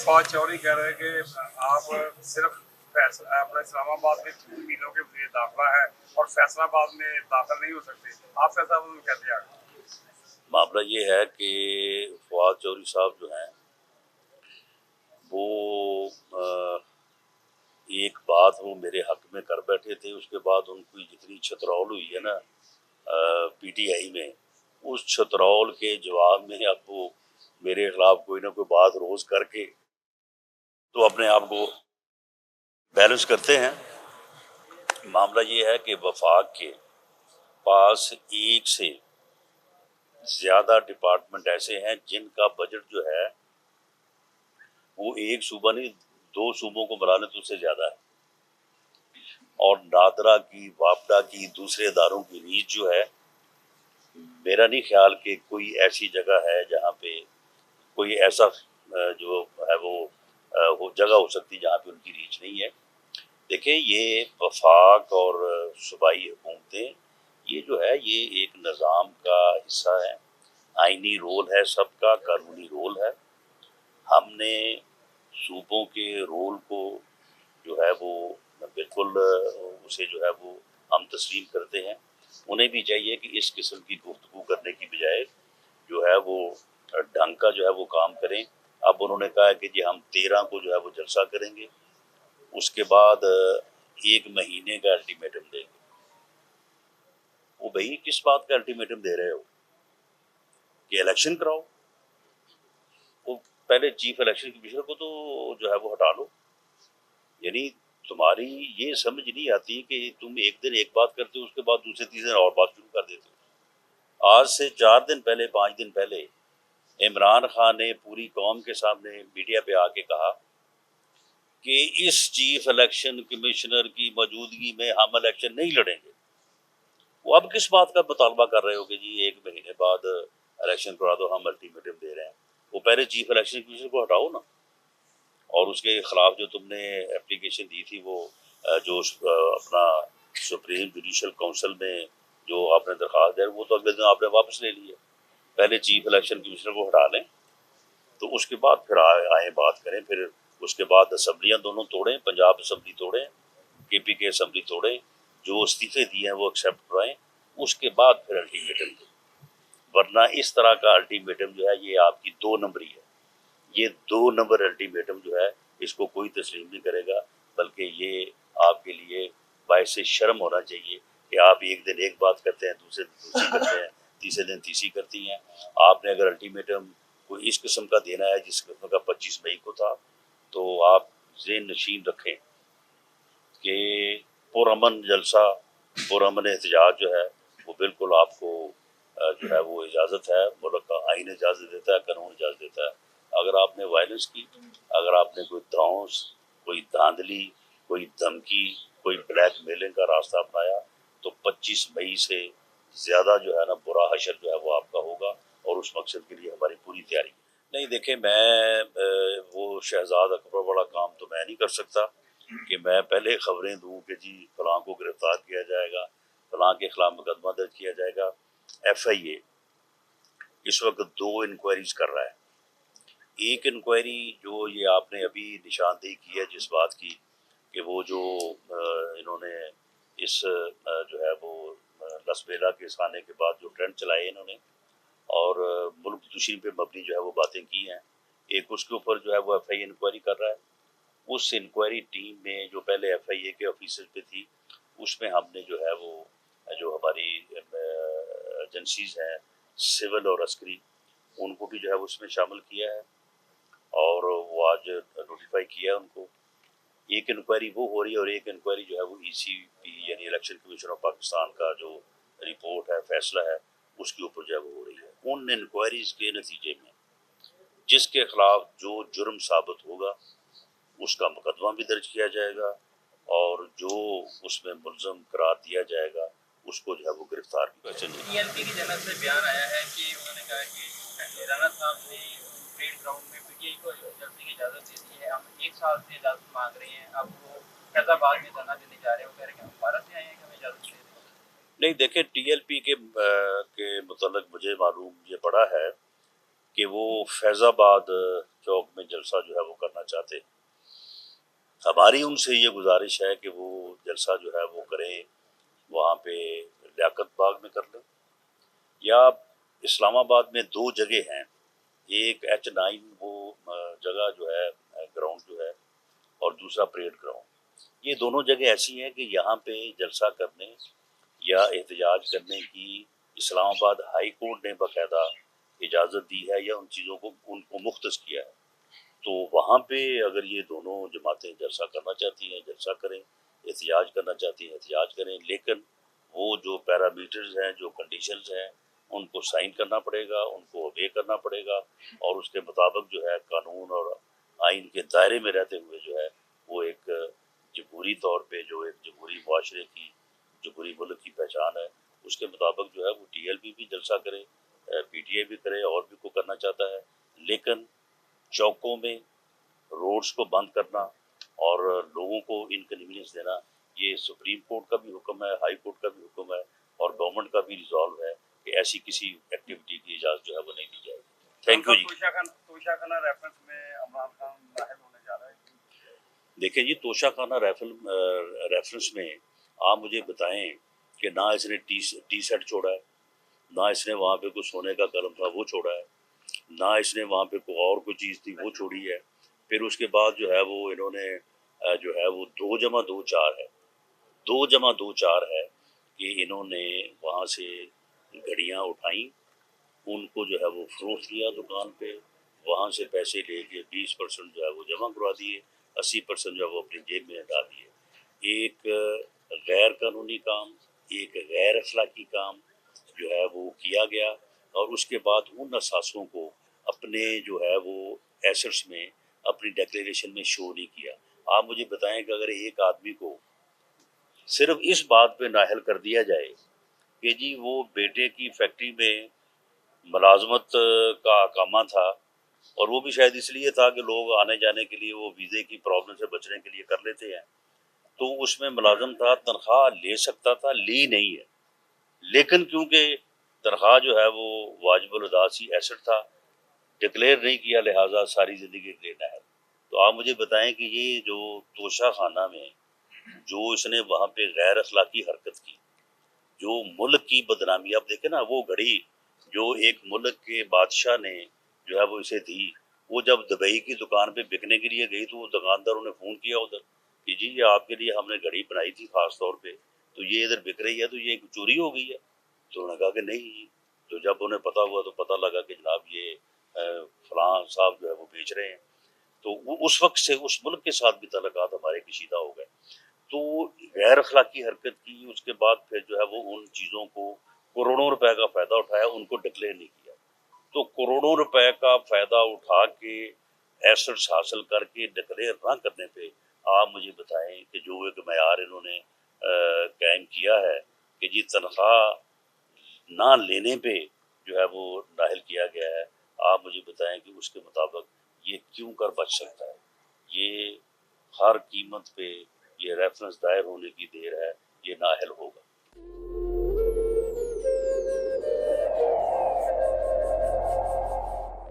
फौज चौधरी कह रहे हैं कि आप सिर्फ अपना इस्लामाबाद के मिलों के लिए दाखिला है और फैसलाबाद में दाखिल नहीं हो सकते, आप फैसलाबाद में कैसे आ गए? मामला ये है कि फवाद चौधरी साहब जो हैं वो एक बात वो मेरे हक में कर बैठे थे, उसके बाद उनकी जितनी छतरौल हुई है ना पीटीआई में, उस छतरौल के जवाब में अब वो मेरे खिलाफ कोई ना कोई बात रोज करके तो अपने आप को बैलेंस करते हैं। मामला ये है कि वफाक के पास एक से ज्यादा डिपार्टमेंट ऐसे हैं जिनका बजट जो है वो एक सूबा नहीं 2 सूबों को मिलाने तो उससे ज्यादा है, और नादरा की, वापडा की, दूसरे इदारों की रीच जो है, मेरा नहीं ख्याल कि कोई ऐसी जगह है जहाँ पे कोई ऐसा जो है वो जगह हो सकती जहाँ पे उनकी रीच नहीं है। देखिए, ये वफाक और सूबाई हुकूमतें, ये जो है ये एक निज़ाम का हिस्सा है, आइनी रोल है सबका, कानूनी रोल है। हमने सूबों के रोल को जो है वो बिल्कुल उसे जो है वो हम तस्लीम करते हैं। उन्हें भी चाहिए कि इस किस्म की गुफ्तगू करने की बजाय जो है वो ढंग का जो है वो काम करें। अब उन्होंने कहा है कि जी हम 13 को जो है वो जलसा करेंगे, उसके बाद 1 महीने का अल्टीमेटम देंगे। वो भाई किस बात का अल्टीमेटम दे रहे हो कि इलेक्शन कराओ? वो पहले चीफ इलेक्शन कमिश्नर को तो जो है वो हटा लो। यानी तुम्हारी ये समझ नहीं आती कि तुम एक दिन एक बात करते हो, उसके बाद दूसरे तीसरे दिन और बात शुरू कर देते हो। आज से 4 दिन पहले, 5 दिन पहले इमरान खान ने पूरी कौम के सामने मीडिया पे आके कहा कि इस चीफ इलेक्शन कमिश्नर की मौजूदगी में हम इलेक्शन नहीं लड़ेंगे। वो अब किस बात का मुतालबा कर रहे हो कि जी 1 महीने बाद इलेक्शन करा दो, हम अल्टीमेटम दे रहे हैं? वो पहले चीफ इलेक्शन कमिश्नर को हटाओ ना, और उसके खिलाफ जो तुमने एप्लीकेशन दी थी वो जो अपना सुप्रीम जुडिशल काउंसिल में जो आपने दरख्वास्त दी वो तो अगले दिन आपने वापस ले लिया। पहले चीफ इलेक्शन कमिश्नर को हटा लें तो उसके बाद फिर आए बात करें। फिर उसके बाद असम्बलियाँ दोनों तोड़ें, पंजाब असम्बली तोड़ें, KPK असम्बली तोड़ें, जो इस्तीफे दिए हैं वो एक्सेप्ट कराएं, उसके बाद फिर अल्टीमेटम दें। वरना इस तरह का अल्टीमेटम जो है ये आपकी 2 नंबरी है। ये 2 नंबर अल्टीमेटम जो है इसको कोई तस्लीम नहीं करेगा, बल्कि ये आपके लिए बायस शर्म होना चाहिए कि आप एक दिन एक बात करते हैं, दूसरे दिन दूसरी करते हैं, तीसरे दिन तीसरी करती हैं। आपने अगर अल्टीमेटम कोई इस किस्म का देना है जिस किस्म का 25 मई को था, तो आप ज़हन नशीन रखें कि पुरअमन जलसा, पुरअमन एहतजाज जो है वो बिल्कुल आपको जो है वो इजाज़त है, मुल्क का आइन इजाज़त देता है, कानून इजाज़त देता है। अगर आपने वायलेंस की, अगर आपने कोई धौंस, कोई धांधली, कोई धमकी, कोई ब्लैक मेलिंग का रास्ता अपनाया, तो 25 मई से ज़्यादा जो है ना बुरा हशर जो है वो आपका होगा, और उस मकसद के लिए हमारी पूरी तैयारी। नहीं देखें, मैं वो शहजाद अकबर वाला काम तो मैं नहीं कर सकता कि मैं पहले खबरें दूं कि जी फलां को गिरफ्तार किया जाएगा, फलां के खिलाफ मुकदमा दर्ज किया जाएगा। FIA इस वक्त 2 इंक्वायरीज कर रहा है। एक इंक्वायरी जो ये आपने अभी निशानदेही की है जिस बात की कि वो जो इन्होंने इस जो है वो लसबेला के खाने के बाद जो ट्रेंड चलाए इन्होंने और मुल्क दुश्मनी पे मबनी जो है वो बातें की हैं, एक उसके ऊपर जो है वो FIA इंक्वायरी कर रहा है। उस इंक्वायरी टीम में जो पहले FIA के ऑफिसर पे थी, उसमें हमने जो है वो जो हमारी एजेंसीज हैं सिविल और अस्करी, उनको भी जो है वो उसमें शामिल किया है, और वो आज नोटिफाई किया है उनको। एक इंक्वायरी वो हो रही है और एक इंक्वायरी जो है वो ECP यानी इलेक्शन कमीशन ऑफ पाकिस्तान का जो रिपोर्ट है, फैसला है, उसके ऊपर जो है वो हो रही है। उन इंक्वायरीज के नतीजे में जिसके खिलाफ जो जुर्म साबित होगा उसका मुकदमा भी दर्ज किया जाएगा, और जो उसमें मुलजम करार दिया जाएगा उसको जो है वो गिरफ्तार भी किया जाएगा। TLP की जनब से बयान आया है कि उन्होंने कहा कि राणा साहब ने परेड ग्राउंड में PTI को जलसे की इजाज़त दे दी है, हम 1 साल से इजाज़त मांग रहे हैं, अब वो फैजाबाद में धरना देने जा रहे हैं, वो कह रहे हैं कि हम भारत से आए हैं कि हमें इजाज़त दे दें। नहीं देखें, TLP के मुतल्लिक़ मुझे मालूम ये पड़ा है कि वो फैज़ाबाद चौक में जलसा जो है वो करना करना चाहते हैं। हमारी उनसे ये गुजारिश है कि वो जलसा जो है वो करें वहाँ पे लियाकत बाग में कर लें, या इस्लामाबाद में 2 जगह हैं, एक H9 वो जगह जो है ग्राउंड जो है, और दूसरा परेड ग्राउंड। ये दोनों जगह ऐसी हैं कि यहाँ पे जलसा करने या एहतजाज करने की इस्लामाबाद हाई कोर्ट ने बाकायदा इजाज़त दी है या उन चीज़ों को उनको मुख्तस किया है। तो वहाँ पे अगर ये दोनों जमातें जलसा करना चाहती हैं जलसा करें, एहतजाज करना चाहती हैं एहतजाज करें, लेकिन वो जो पैरामीटर्स हैं, जो कंडीशंस हैं, उनको साइन करना पड़ेगा, उनको ओबे करना पड़ेगा, और उसके मुताबिक जो है कानून और आइन के दायरे में रहते हुए जो है वो एक जमहूरी तौर पे जो एक जमहूरी मुआशरे की जमहूरी मुल्क की पहचान है, उसके मुताबिक जो है वो TLP भी जलसा करे, PTI भी करे, और भी कोई करना चाहता है। लेकिन चौकों में रोड्स को बंद करना और लोगों को इनकन्वीनियंस देना, ये सुप्रीम कोर्ट का भी हुक्म है, हाई कोर्ट का भी हुक्म है, और गवर्नमेंट का भी रिजॉल्व है कि ऐसी किसी एक्टिविटी की इजाज़त जो है वो नहीं दी जाएगी। Thank you ji. Toshakhana reference में इमरान खान नाहल होने जा रहा है। देखिए जी, तोशाखाना रेफरेंस में आप मुझे बताएं कि ना इसने टी सेट छोड़ा है, ना इसने वहाँ पे कुछ सोने का कलम था वो छोड़ा है, ना इसने वहाँ पे कोई और कोई चीज़ थी वो छोड़ी है। फिर उसके बाद जो है वो इन्होंने जो है वो 2+2 4 है, 2+2 4 है कि इन्होंने वहाँ से घड़ियाँ उठाई, उनको जो है वो फरोख्त किया दुकान पे, वहाँ से पैसे लेके 20% जो है वो जमा करवा दिए, 80% जो है वो अपनी जेब में डाल दिए। एक गैर कानूनी काम, एक गैर अखलाकी काम जो है वो किया गया, और उसके बाद उन असासों को अपने जो है वो एसेट्स में अपनी डिक्लेरेशन में शो नहीं किया। आप मुझे बताएं कि अगर एक आदमी को सिर्फ इस बात पे नाअहल कर दिया जाए कि जी वो बेटे की फैक्ट्री में मुलाजमत का कामा था, और वो भी शायद इसलिए था कि लोग आने जाने के लिए वो वीज़े की प्रॉब्लम से बचने के लिए कर लेते हैं, तो उसमें मुलाजम था, तनख्वाह ले सकता था, ली नहीं है, लेकिन क्योंकि तनख्वाह जो है वो वाजिबुल अदा सी एसेट था, डिक्लेयर नहीं किया, लिहाजा सारी ज़िंदगी लेना है। तो आप मुझे बताएं कि ये जो तोशा खाना में जो इसने वहाँ पे गैर अखलाकी हरकत की, जो मुल्क की बदनामी, आप देखें ना, वो घड़ी जो एक मुल्क के बादशाह ने जो है वो इसे दी, वो जब दुबई की दुकान पे बिकने के लिए गई तो वो दुकानदारों ने फ़ोन किया उधर कि जी ये आपके लिए हमने घड़ी बनाई थी ख़ास तौर पे, तो ये इधर बिक रही है, तो ये चोरी हो गई है। तो उन्होंने कहा कि नहीं। तो जब उन्हें पता हुआ तो पता लगा कि जनाब ये फलां साहब जो है वो बेच रहे हैं। तो उस वक्त से उस मुल्क के साथ भी तल्लुकात हमारे कशीदा हो गए। तो गैर अखलाकी हरकत की, उसके बाद फिर जो है वो उन चीज़ों को करोड़ों रुपए का फ़ायदा उठाया, उनको डिक्लेयर नहीं किया। तो करोड़ों रुपए का फ़ायदा उठा के एसेट्स हासिल करके डिक्लेयर ना करने पे आप मुझे बताएं कि जो एक मयार इन्होंने कायम किया है कि जी तनख्वाह ना लेने पे जो है वो नाहिल किया गया है, आप मुझे बताएं कि उसके मुताबिक ये क्यों कर बच सकता है। ये हर कीमत पे ये रेफरेंस दायर होने की देर है, ये नाहिल होगा।